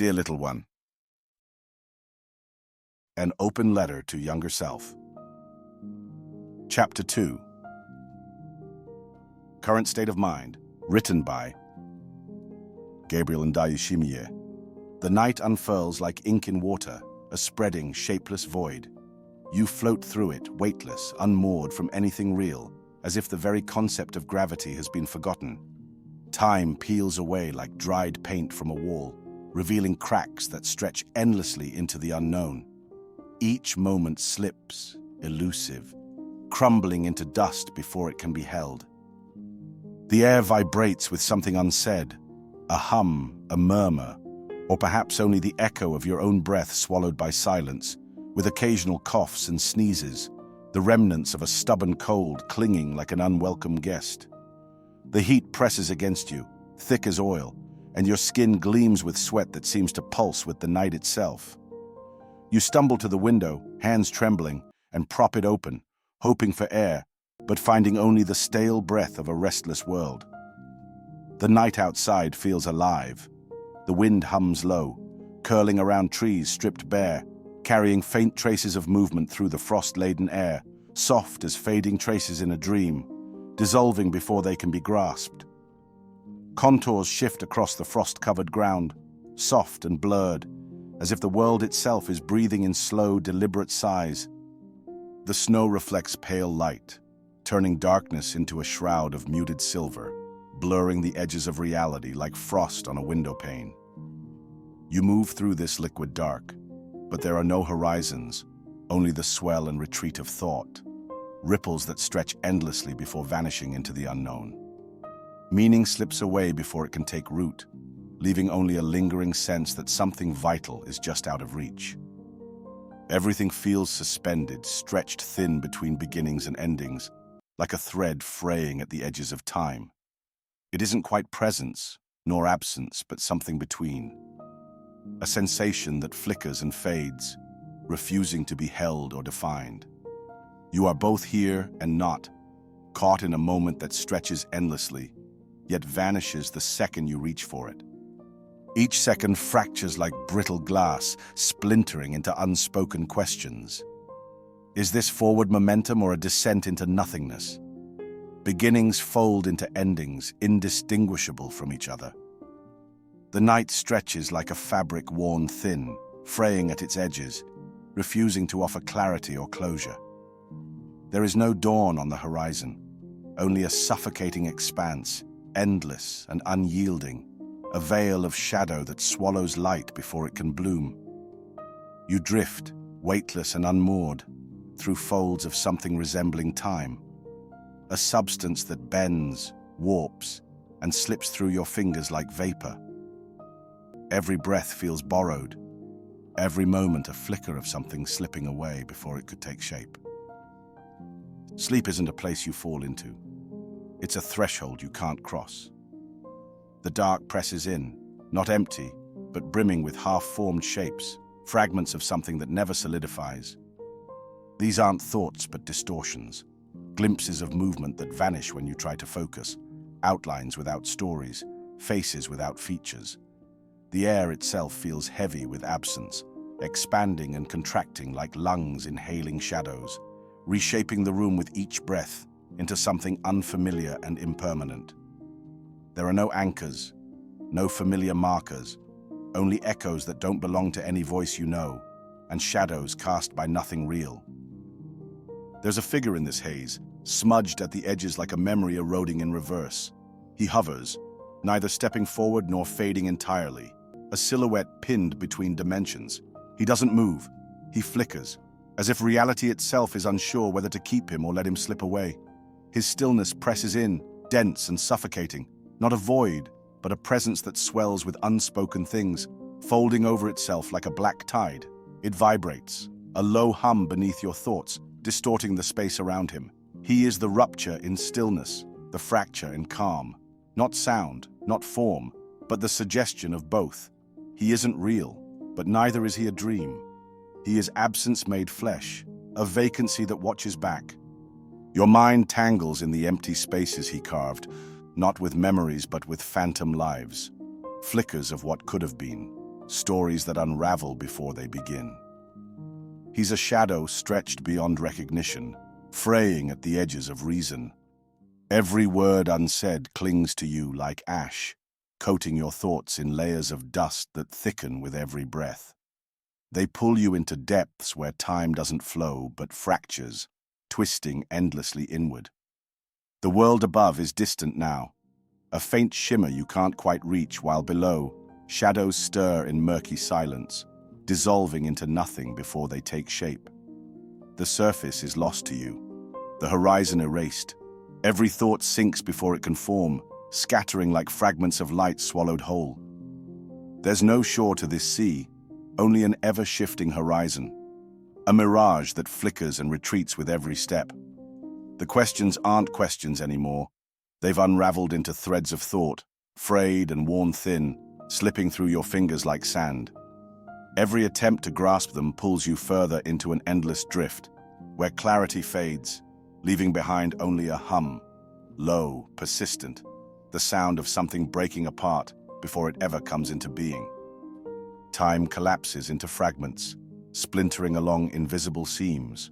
Dear little one, an open letter to younger self. Chapter 2. Current state of mind, written by Gabriel Ndayishimiye. The night unfurls like ink in water, a spreading, shapeless void. You float through it, weightless, unmoored from anything real, as if the very concept of gravity has been forgotten. Time peels away like dried paint from a wall, revealing cracks that stretch endlessly into the unknown. Each moment slips, elusive, crumbling into dust before it can be held. The air vibrates with something unsaid, a hum, a murmur, or perhaps only the echo of your own breath swallowed by silence, with occasional coughs and sneezes, the remnants of a stubborn cold clinging like an unwelcome guest. The heat presses against you, thick as oil, and your skin gleams with sweat that seems to pulse with the night itself. You stumble to the window, hands trembling, and prop it open, hoping for air, but finding only the stale breath of a restless world. The night outside feels alive. The wind hums low, curling around trees stripped bare, carrying faint traces of movement through the frost-laden air, soft as fading traces in a dream, dissolving before they can be grasped. Contours shift across the frost-covered ground, soft and blurred, as if the world itself is breathing in slow, deliberate sighs. The snow reflects pale light, turning darkness into a shroud of muted silver, blurring the edges of reality like frost on a window pane. You move through this liquid dark, but there are no horizons, only the swell and retreat of thought, ripples that stretch endlessly before vanishing into the unknown. Meaning slips away before it can take root, leaving only a lingering sense that something vital is just out of reach. Everything feels suspended, stretched thin between beginnings and endings, like a thread fraying at the edges of time. It isn't quite presence, nor absence, but something between. A sensation that flickers and fades, refusing to be held or defined. You are both here and not, caught in a moment that stretches endlessly, yet vanishes the second you reach for it. Each second fractures like brittle glass, splintering into unspoken questions. Is this forward momentum or a descent into nothingness? Beginnings fold into endings, indistinguishable from each other. The night stretches like a fabric worn thin, fraying at its edges, refusing to offer clarity or closure. There is no dawn on the horizon, only a suffocating expanse, endless and unyielding, a veil of shadow that swallows light before it can bloom. You drift, weightless and unmoored, through folds of something resembling time, a substance that bends, warps, and slips through your fingers like vapor. Every breath feels borrowed, every moment a flicker of something slipping away before it could take shape. Sleep isn't a place you fall into. It's a threshold you can't cross. The dark presses in, not empty, but brimming with half-formed shapes, fragments of something that never solidifies. These aren't thoughts but distortions, glimpses of movement that vanish when you try to focus, outlines without stories, faces without features. The air itself feels heavy with absence, expanding and contracting like lungs inhaling shadows, reshaping the room with each breath into something unfamiliar and impermanent. There are no anchors, no familiar markers, only echoes that don't belong to any voice you know, and shadows cast by nothing real. There's a figure in this haze, smudged at the edges like a memory eroding in reverse. He hovers, neither stepping forward nor fading entirely, a silhouette pinned between dimensions. He doesn't move, he flickers, as if reality itself is unsure whether to keep him or let him slip away. His stillness presses in, dense and suffocating, not a void, but a presence that swells with unspoken things, folding over itself like a black tide. It vibrates, a low hum beneath your thoughts, distorting the space around him. He is the rupture in stillness, the fracture in calm. Not sound, not form, but the suggestion of both. He isn't real, but neither is he a dream. He is absence made flesh, a vacancy that watches back. Your mind tangles in the empty spaces he carved, not with memories but with phantom lives, flickers of what could have been, stories that unravel before they begin. He's a shadow stretched beyond recognition, fraying at the edges of reason. Every word unsaid clings to you like ash, coating your thoughts in layers of dust that thicken with every breath. They pull you into depths where time doesn't flow but fractures, twisting endlessly inward. The world above is distant now, a faint shimmer you can't quite reach, while below, shadows stir in murky silence, dissolving into nothing before they take shape. The surface is lost to you, the horizon erased. Every thought sinks before it can form, scattering like fragments of light swallowed whole. There's no shore to this sea, only an ever-shifting horizon, a mirage that flickers and retreats with every step. The questions aren't questions anymore. They've unraveled into threads of thought, frayed and worn thin, slipping through your fingers like sand. Every attempt to grasp them pulls you further into an endless drift, where clarity fades, leaving behind only a hum, low, persistent, the sound of something breaking apart before it ever comes into being. Time collapses into fragments, splintering along invisible seams.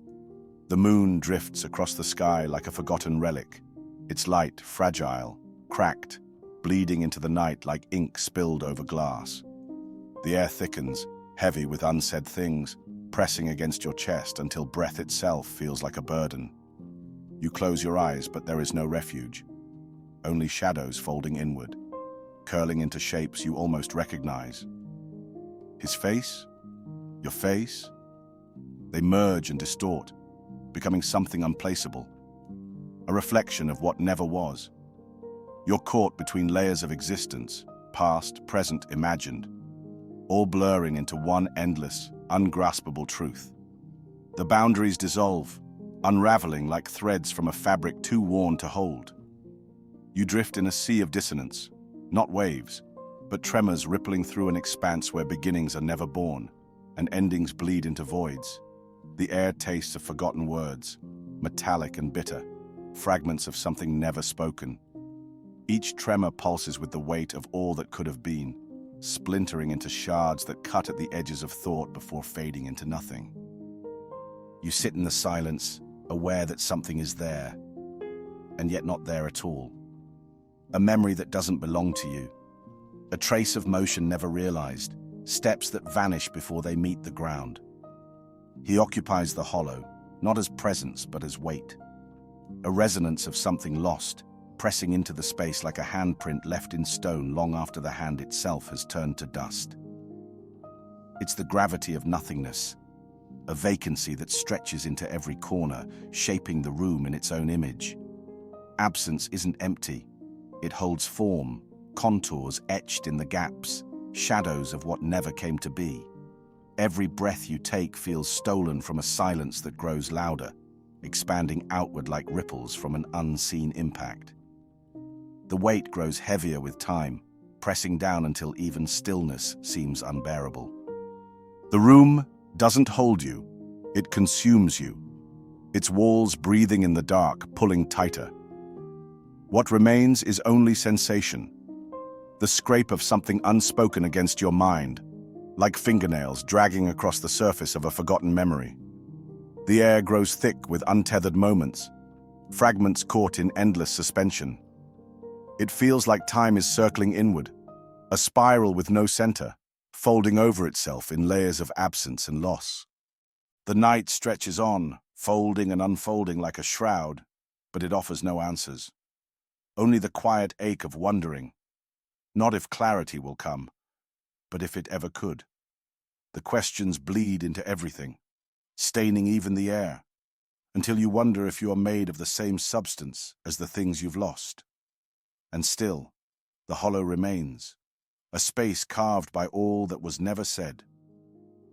The moon drifts across the sky like a forgotten relic, its light fragile, cracked, bleeding into the night like ink spilled over glass. The air thickens, heavy with unsaid things, pressing against your chest until breath itself feels like a burden. You close your eyes, but there is no refuge. Only shadows folding inward, curling into shapes you almost recognize. His face? Your face? They merge and distort, becoming something unplaceable. A reflection of what never was. You're caught between layers of existence, past, present, imagined, all blurring into one endless, ungraspable truth. The boundaries dissolve, unraveling like threads from a fabric too worn to hold. You drift in a sea of dissonance, not waves, but tremors rippling through an expanse where beginnings are never born, and endings bleed into voids. The air tastes of forgotten words, metallic and bitter, fragments of something never spoken. Each tremor pulses with the weight of all that could have been, splintering into shards that cut at the edges of thought before fading into nothing. You sit in the silence, aware that something is there, and yet not there at all. A memory that doesn't belong to you. A trace of motion never realized, steps that vanish before they meet the ground. He occupies the hollow, not as presence but as weight. A resonance of something lost, pressing into the space like a handprint left in stone long after the hand itself has turned to dust. It's the gravity of nothingness, a vacancy that stretches into every corner, shaping the room in its own image. Absence isn't empty. It holds form, contours etched in the gaps, shadows of what never came to be. Every breath you take feels stolen from a silence that grows louder, expanding outward like ripples from an unseen impact. The weight grows heavier with time, pressing down until even stillness seems unbearable. The room doesn't hold you, it consumes you, its walls breathing in the dark, pulling tighter. What remains is only sensation, the scrape of something unspoken against your mind, like fingernails dragging across the surface of a forgotten memory. The air grows thick with untethered moments, fragments caught in endless suspension. It feels like time is circling inward, a spiral with no center, folding over itself in layers of absence and loss. The night stretches on, folding and unfolding like a shroud, but it offers no answers. Only the quiet ache of wondering, not if clarity will come, but if it ever could. The questions bleed into everything, staining even the air, until you wonder if you are made of the same substance as the things you've lost. And still, the hollow remains, a space carved by all that was never said,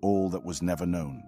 all that was never known.